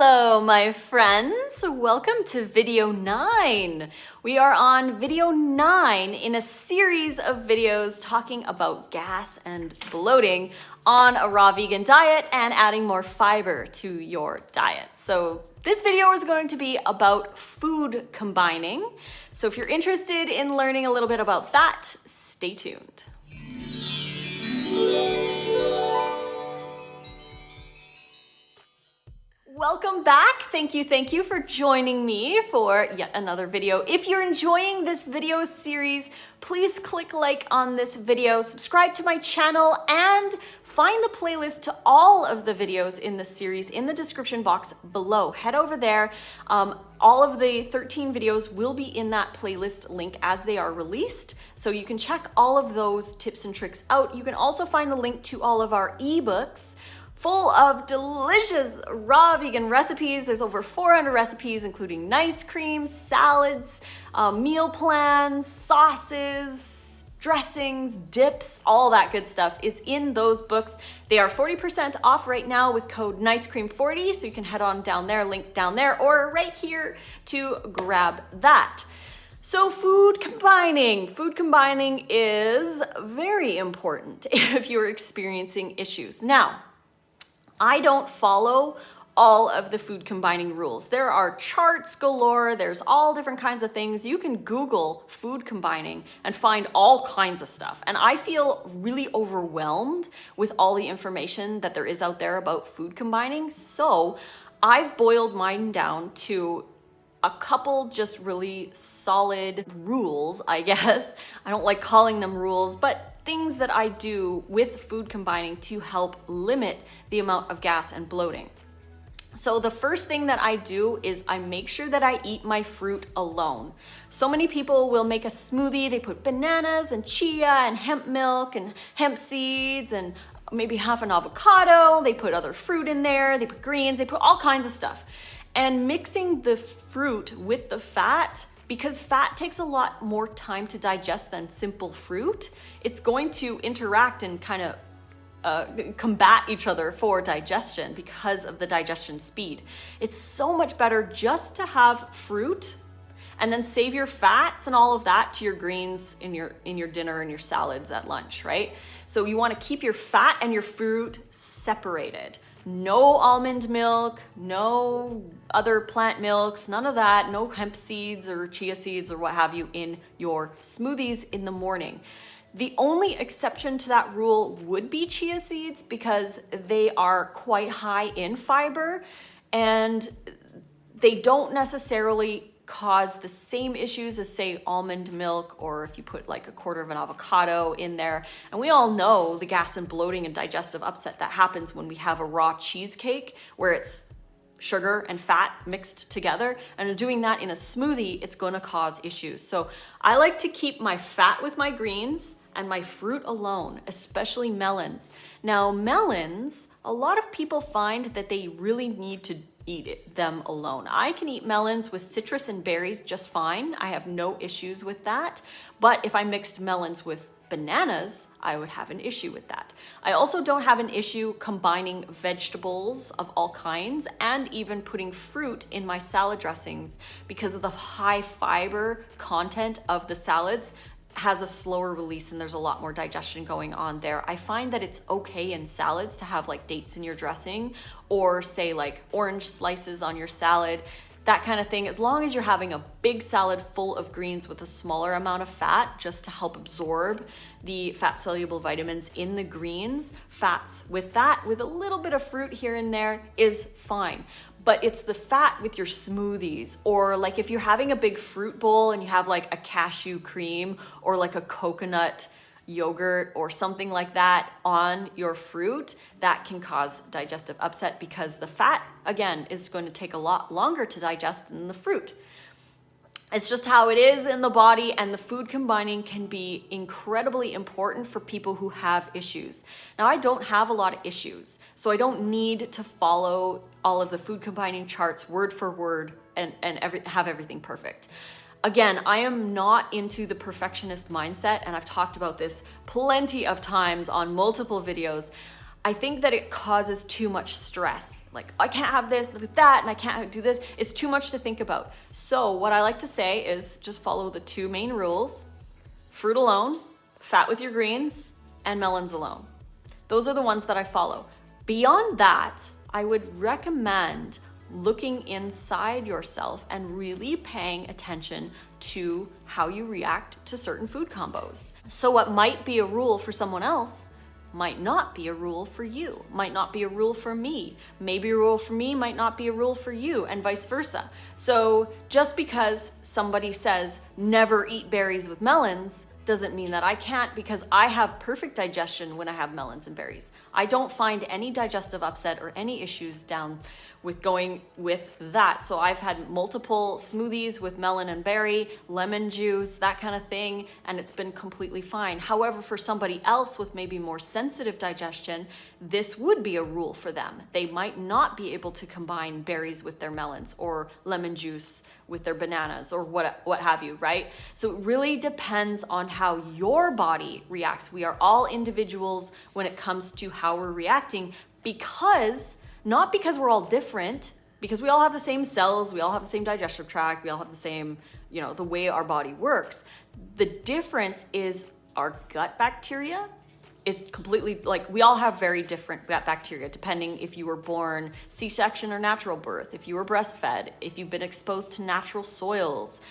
Hello, my friends. Welcome to video 9. We are on video 9 in a series of videos talking about gas and bloating on a raw vegan diet and adding more fiber to your diet. So this video is going to be about food combining. So if you're interested in learning a little bit about that, stay tuned. Welcome back. Thank you for joining me for yet another video. If you're enjoying this video series, please click like on this video, subscribe to my channel, and find the playlist to all of the videos in this series in the description box below. Head over there. All of the 13 videos will be in that playlist link as they are released. So you can check all of those tips and tricks out. You can also find the link to all of our ebooks full of delicious raw vegan recipes. There's over 400 recipes, including nice creams, salads, meal plans, sauces, dressings, dips, all that good stuff is in those books. They are 40% off right now with code NICECREAM40, so you can head on down there, link down there, or right here to grab that. So food combining is very important if you're experiencing issues. Now, I don't follow all of the food combining rules. There are charts galore, there's all different kinds of things. You can Google food combining and find all kinds of stuff. And I feel really overwhelmed with all the information that there is out there about food combining. So I've boiled mine down to a couple just really solid rules, I guess. I don't like calling them rules, but things that I do with food combining to help limit the amount of gas and bloating. So the first thing that I do is I make sure that I eat my fruit alone. So many people will make a smoothie, they put bananas and chia and hemp milk and hemp seeds and maybe half an avocado, they put other fruit in there, they put greens, they put all kinds of stuff. And mixing the fruit with the fat, because fat takes a lot more time to digest than simple fruit, it's going to interact and kind of combat each other for digestion because of the digestion speed. It's so much better just to have fruit and then save your fats and all of that to your greens in your dinner and your salads at lunch, right? So you want to keep your fat and your fruit separated. No almond milk, no other plant milks, none of that, no hemp seeds or chia seeds or what have you in your smoothies in the morning. The only exception to that rule would be chia seeds because they are quite high in fiber and they don't necessarily cause the same issues as, say, almond milk, or if you put like a quarter of an avocado in there. And we all know the gas and bloating and digestive upset that happens when we have a raw cheesecake where it's sugar and fat mixed together, and doing that in a smoothie, it's going to cause issues. So I like to keep my fat with my greens and my fruit alone, especially melons. Now, melons, a lot of people find that they really need to eat them alone. I can eat melons with citrus and berries just fine. I have no issues with that. But if I mixed melons with bananas, I would have an issue with that. I also don't have an issue combining vegetables of all kinds and even putting fruit in my salad dressings because of the high fiber content of the salads has a slower release and there's a lot more digestion going on there. I find that it's okay in salads to have like dates in your dressing or say like orange slices on your salad, that kind of thing, as long as you're having a big salad full of greens with a smaller amount of fat just to help absorb the fat soluble vitamins in the greens. Fats with that, with a little bit of fruit here and there is fine. But it's the fat with your smoothies, or like if you're having a big fruit bowl and you have like a cashew cream or like a coconut yogurt or something like that on your fruit, that can cause digestive upset because the fat, again, is going to take a lot longer to digest than the fruit. It's just how it is in the body, and the food combining can be incredibly important for people who have issues. Now, I don't have a lot of issues, so I don't need to follow all of the food combining charts word for word and have everything perfect. Again, I am not into the perfectionist mindset, and I've talked about this plenty of times on multiple videos. I think that it causes too much stress. Like, I can't have this with that, and I can't do this. It's too much to think about. So what I like to say is just follow the 2 main rules: fruit alone, fat with your greens, and melons alone. Those are the ones that I follow. Beyond that, I would recommend looking inside yourself and really paying attention to how you react to certain food combos. So what might be a rule for someone else might not be a rule for you, might not be a rule for me. Maybe a rule for me might not be a rule for you, and vice versa. So just because somebody says never eat berries with melons doesn't mean that I can't, because I have perfect digestion when I have melons and berries. I don't find any digestive upset or any issues down with going with that. So I've had multiple smoothies with melon and berry, lemon juice, that kind of thing, and it's been completely fine. However, for somebody else with maybe more sensitive digestion, this would be a rule for them. They might not be able to combine berries with their melons or lemon juice with their bananas or what have you, right? So it really depends on how your body reacts. We are all individuals when it comes to how we're reacting, not because we're all different, because we all have the same cells, we all have the same digestive tract, we all have the same, the way our body works. The difference is our gut bacteria is completely, we all have very different gut bacteria depending if you were born C-section or natural birth, if you were breastfed, if you've been exposed to natural soils,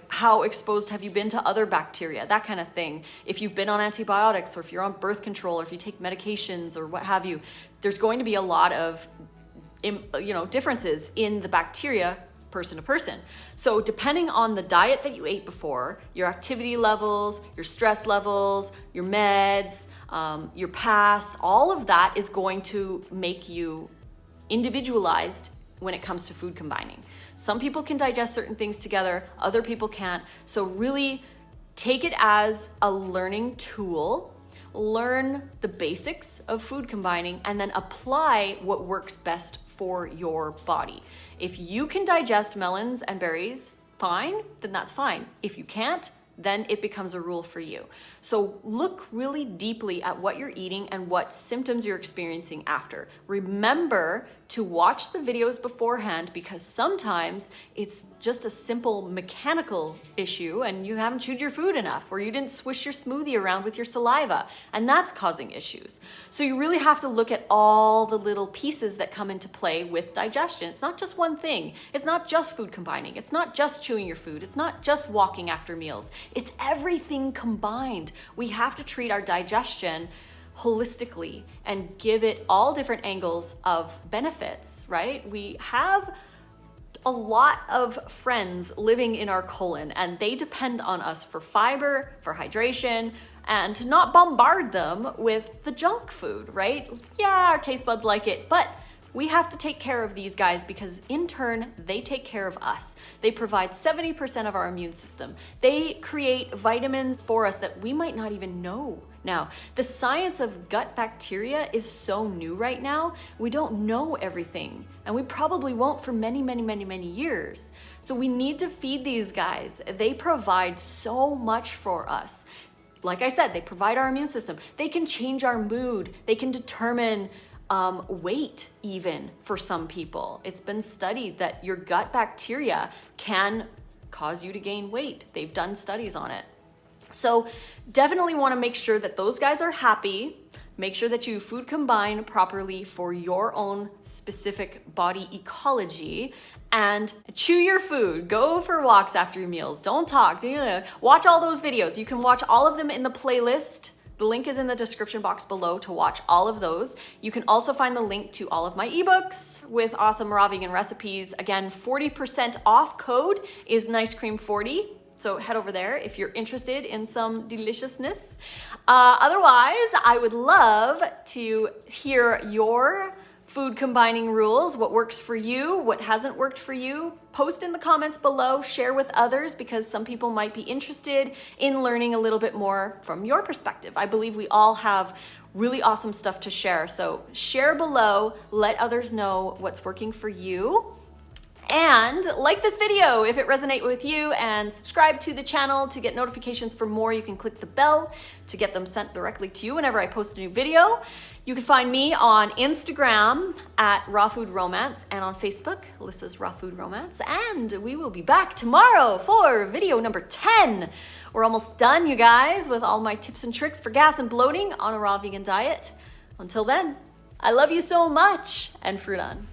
how exposed have you been to other bacteria, that kind of thing. If you've been on antibiotics, or if you're on birth control, or if you take medications or what have you, there's going to be a lot of differences in the bacteria person to person. So depending on the diet that you ate before, your activity levels, your stress levels, your meds, your past, all of that is going to make you individualized when it comes to food combining. Some people can digest certain things together, other people can't. So really take it as a learning tool, learn the basics of food combining, and then apply what works best for your body. If you can digest melons and berries, fine, then that's fine. If you can't, then it becomes a rule for you. So look really deeply at what you're eating and what symptoms you're experiencing after. Remember to watch the videos beforehand, because sometimes it's just a simple mechanical issue and you haven't chewed your food enough, or you didn't swish your smoothie around with your saliva, and that's causing issues. So you really have to look at all the little pieces that come into play with digestion. It's not just one thing. It's not just food combining. It's not just chewing your food. It's not just walking after meals. It's everything combined. We have to treat our digestion holistically and give it all different angles of benefits, right? We have a lot of friends living in our colon, and they depend on us for fiber, for hydration, and to not bombard them with the junk food, right? Yeah, our taste buds like it, but we have to take care of these guys, because in turn, they take care of us. They provide 70% of our immune system. They create vitamins for us that we might not even know. Now, the science of gut bacteria is so new right now. We don't know everything, and we probably won't for many, many, many, many years. So we need to feed these guys. They provide so much for us. Like I said, they provide our immune system. They can change our mood. They can determine weight even for some people. It's been studied that your gut bacteria can cause you to gain weight. They've done studies on it. So definitely want to make sure that those guys are happy. Make sure that you food combine properly for your own specific body ecology, and chew your food. Go for walks after your meals. Don't talk. Watch all those videos. You can watch all of them in the playlist. The link is in the description box below to watch all of those. You can also find the link to all of my ebooks with awesome raw vegan recipes. Again, 40% off code is Nice Cream 40. So head over there if you're interested in some deliciousness. Otherwise, I would love to hear your food combining rules, what works for you, what hasn't worked for you. Post in the comments below, share with others, because some people might be interested in learning a little bit more from your perspective. I believe we all have really awesome stuff to share. So share below, let others know what's working for you. And like this video if it resonates with you, and subscribe to the channel to get notifications for more. You can click the bell to get them sent directly to you whenever I post a new video. You can find me on Instagram at Raw Food Romance and on Facebook, Lissa's Raw Food Romance. And we will be back tomorrow for video number 10. We're almost done, you guys, with all my tips and tricks for gas and bloating on a raw vegan diet. Until then, I love you so much, and fruit on.